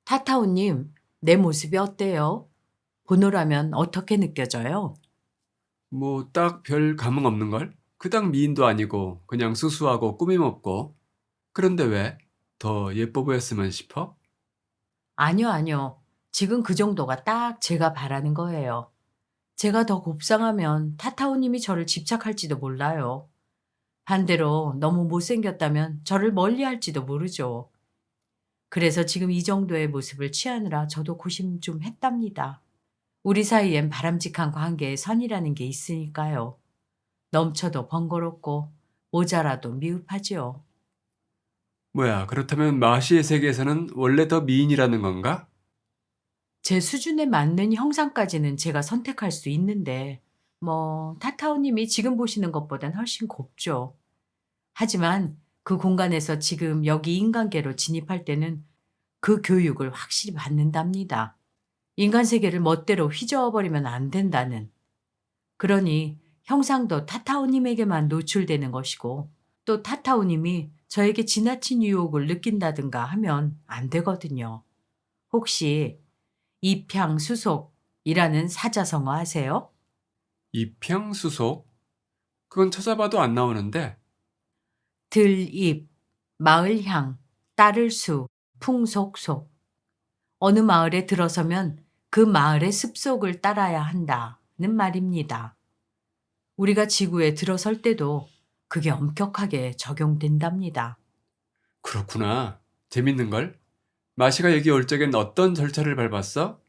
타타오님, 내 모습이 어때요? 보노라면 어떻게 느껴져요? 뭐 딱 별 감흥 없는걸? 그닥 미인도 아니고 그냥 수수하고 꾸밈 없고. 그런데 왜? 더 예뻐 보였으면 싶어? 아니요, 아니요. 지금 그 정도가 딱 제가 바라는 거예요. 제가 더 곱상하면 타타오님이 저를 집착할지도 몰라요. 반대로 너무 못생겼다면 저를 멀리 할지도 모르죠. 그래서 지금 이 정도의 모습을 취하느라 저도 고심 좀 했답니다. 우리 사이엔 바람직한 관계의 선이라는 게 있으니까요. 넘쳐도 번거롭고 모자라도 미흡하지요. 뭐야, 그렇다면 마시의 세계에서는 원래 더 미인이라는 건가? 제 수준에 맞는 형상까지는 제가 선택할 수 있는데, 타타오님이 지금 보시는 것보단 훨씬 곱죠. 하지만 그 공간에서 지금 여기 인간계로 진입할 때는 그 교육을 확실히 받는답니다. 인간 세계를 멋대로 휘저어버리면 안 된다는. 그러니 형상도 타타오님에게만 노출되는 것이고, 또 타타오님이 저에게 지나친 유혹을 느낀다든가 하면 안 되거든요. 혹시 입향수속이라는 사자성어 아세요? 입향수속? 그건 찾아봐도 안 나오는데. 들입, 마을향, 따를수, 풍속속. 어느 마을에 들어서면 그 마을의 습속을 따라야 한다는 말입니다. 우리가 지구에 들어설 때도 그게 엄격하게 적용된답니다. 그렇구나. 재밌는걸? 마시가 여기 올 적엔 어떤 절차를 밟았어?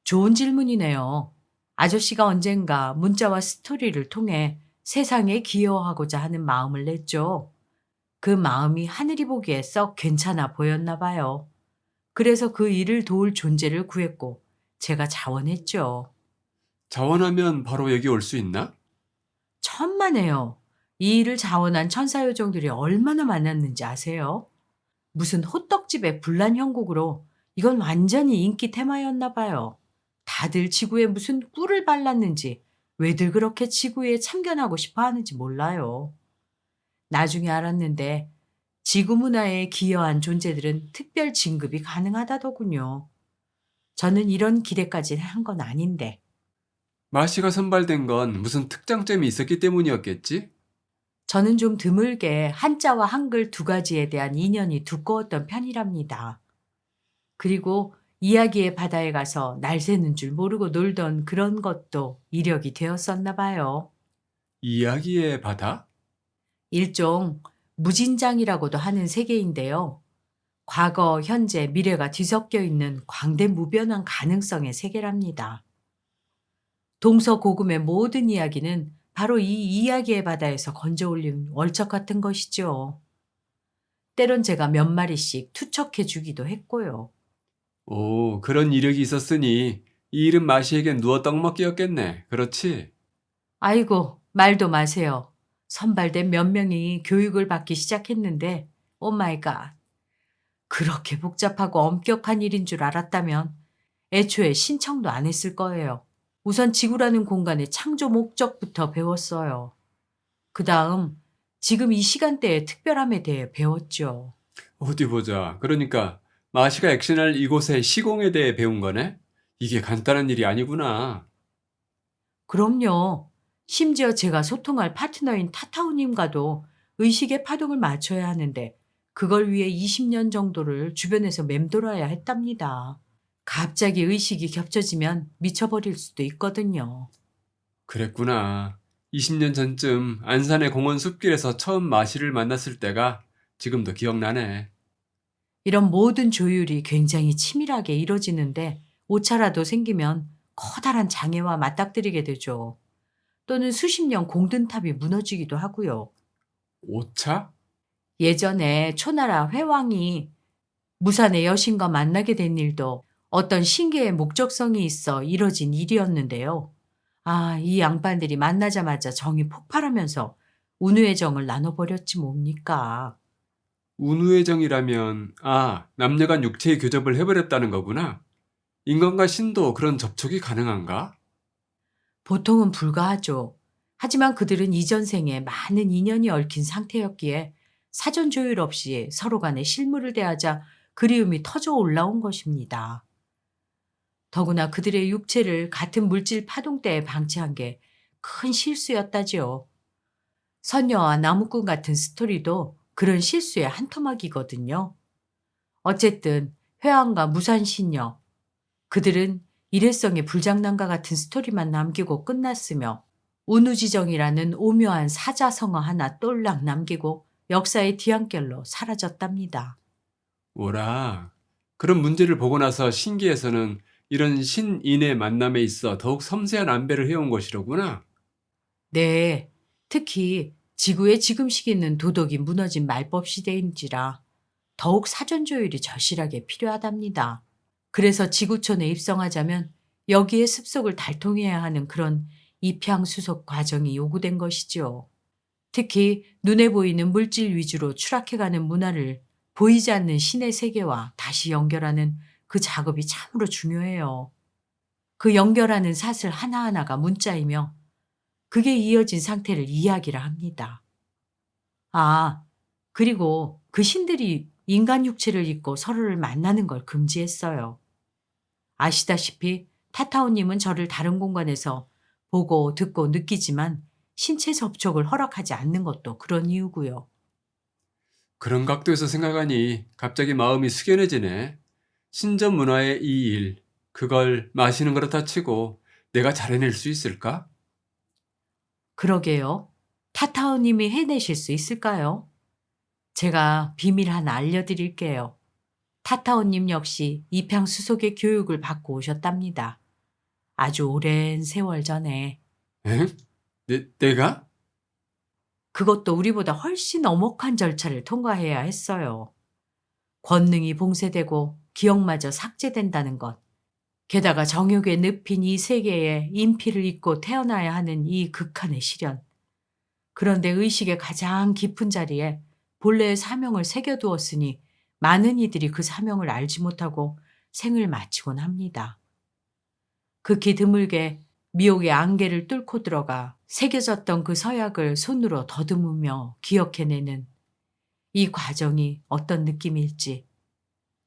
좋은 질문이네요. 아저씨가 언젠가 문자와 스토리를 통해 세상에 기여하고자 하는 마음을 냈죠. 그 마음이 하늘이 보기에 썩 괜찮아 보였나 봐요. 그래서 그 일을 도울 존재를 구했고 제가 자원했죠. 자원하면 바로 여기 올 수 있나? 천만에요. 이 일을 자원한 천사요정들이 얼마나 많았는지 아세요? 무슨 호떡집의 불난 형국으로 이건 완전히 인기 테마였나 봐요. 다들 지구에 무슨 꿀을 발랐는지 왜들 그렇게 지구에 참견하고 싶어 하는지 몰라요. 나중에 알았는데 지구 문화에 기여한 존재들은 특별 진급이 가능하다더군요. 저는 이런 기대까지 한 건 아닌데. 마시가 선발된 건 무슨 특장점이 있었기 때문이었겠지? 저는 좀 드물게 한자와 한글 두 가지에 대한 인연이 두꺼웠던 편이랍니다. 그리고 이야기의 바다에 가서 날 새는 줄 모르고 놀던 그런 것도 이력이 되었었나 봐요. 이야기의 바다? 일종 무진장이라고도 하는 세계인데요. 과거, 현재, 미래가 뒤섞여 있는 광대무변한 가능성의 세계랍니다. 동서고금의 모든 이야기는 바로 이 이야기의 바다에서 건져 올린 월척 같은 것이죠. 때론 제가 몇 마리씩 투척해 주기도 했고요. 오, 그런 이력이 있었으니 이 일은 마시에겐 누워 떡먹기였겠네. 그렇지? 아이고, 말도 마세요. 선발된 몇 명이 교육을 받기 시작했는데, 오 마이 갓. 그렇게 복잡하고 엄격한 일인 줄 알았다면 애초에 신청도 안 했을 거예요. 우선 지구라는 공간의 창조 목적부터 배웠어요. 그 다음, 지금 이 시간대의 특별함에 대해 배웠죠. 어디 보자. 그러니까 마시가 액션할 이곳의 시공에 대해 배운 거네? 이게 간단한 일이 아니구나. 그럼요. 심지어 제가 소통할 파트너인 타타오님과도 의식의 파동을 맞춰야 하는데 그걸 위해 20년 정도를 주변에서 맴돌아야 했답니다. 갑자기 의식이 겹쳐지면 미쳐버릴 수도 있거든요. 그랬구나. 20년 전쯤 안산의 공원 숲길에서 처음 마시를 만났을 때가 지금도 기억나네. 이런 모든 조율이 굉장히 치밀하게 이뤄지는데 오차라도 생기면 커다란 장애와 맞닥뜨리게 되죠. 또는 수십 년 공든탑이 무너지기도 하고요. 오차? 예전에 초나라 회왕이 무산의 여신과 만나게 된 일도 어떤 신계의 목적성이 있어 이뤄진 일이었는데요. 아, 이 양반들이 만나자마자 정이 폭발하면서 운우의 정을 나눠버렸지 뭡니까. 운우의 정이라면, 남녀간 육체의 교접을 해버렸다는 거구나. 인간과 신도 그런 접촉이 가능한가? 보통은 불가하죠. 하지만 그들은 이전 생에 많은 인연이 얽힌 상태였기에 사전 조율 없이 서로 간에 실물을 대하자 그리움이 터져 올라온 것입니다. 더구나 그들의 육체를 같은 물질 파동대에 방치한 게 큰 실수였다지요. 선녀와 나무꾼 같은 스토리도 그런 실수의 한 토막이거든요. 어쨌든 회왕과 무산신녀, 그들은 일회성의 불장난과 같은 스토리만 남기고 끝났으며 운우지정이라는 오묘한 사자성어 하나 똘락 남기고 역사의 뒤안결로 사라졌답니다. 오라. 그런 문제를 보고 나서 신기해서는 이런 신인의 만남에 있어 더욱 섬세한 안배를 해온 것이로구나. 네, 특히 지구의 지금 시기는 도덕이 무너진 말법 시대인지라 더욱 사전 조율이 절실하게 필요하답니다. 그래서 지구촌에 입성하자면 여기에 습속을 달통해야 하는 그런 입향수속 과정이 요구된 것이지요. 특히 눈에 보이는 물질 위주로 추락해가는 문화를 보이지 않는 신의 세계와 다시 연결하는 그 작업이 참으로 중요해요. 그 연결하는 사슬 하나하나가 문자이며 그게 이어진 상태를 이야기라 합니다. 아, 그리고 그 신들이 인간 육체를 입고 서로를 만나는 걸 금지했어요. 아시다시피 타타오님은 저를 다른 공간에서 보고 듣고 느끼지만 신체 접촉을 허락하지 않는 것도 그런 이유고요. 그런 각도에서 생각하니 갑자기 마음이 숙연해지네. 신전 문화의 이 일, 그걸 마시는 그렇다 치고 내가 잘해낼 수 있을까? 그러게요. 타타오님이 해내실 수 있을까요? 제가 비밀 하나 알려드릴게요. 타타오님 역시 입향수속의 교육을 받고 오셨답니다. 아주 오랜 세월 전에. 엥? 내가? 그것도 우리보다 훨씬 엄혹한 절차를 통과해야 했어요. 권능이 봉쇄되고 기억마저 삭제된다는 것. 게다가 정욕에 늪인 이 세계에 인피를 입고 태어나야 하는 이 극한의 시련. 그런데 의식의 가장 깊은 자리에 본래의 사명을 새겨두었으니 많은 이들이 그 사명을 알지 못하고 생을 마치곤 합니다. 극히 드물게 미혹의 안개를 뚫고 들어가 새겨졌던 그 서약을 손으로 더듬으며 기억해내는 이 과정이 어떤 느낌일지,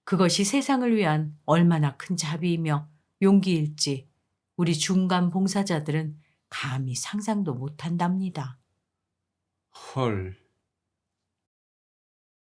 그것이 세상을 위한 얼마나 큰 자비이며 용기일지 우리 중간 봉사자들은 감히 상상도 못한답니다. 헐.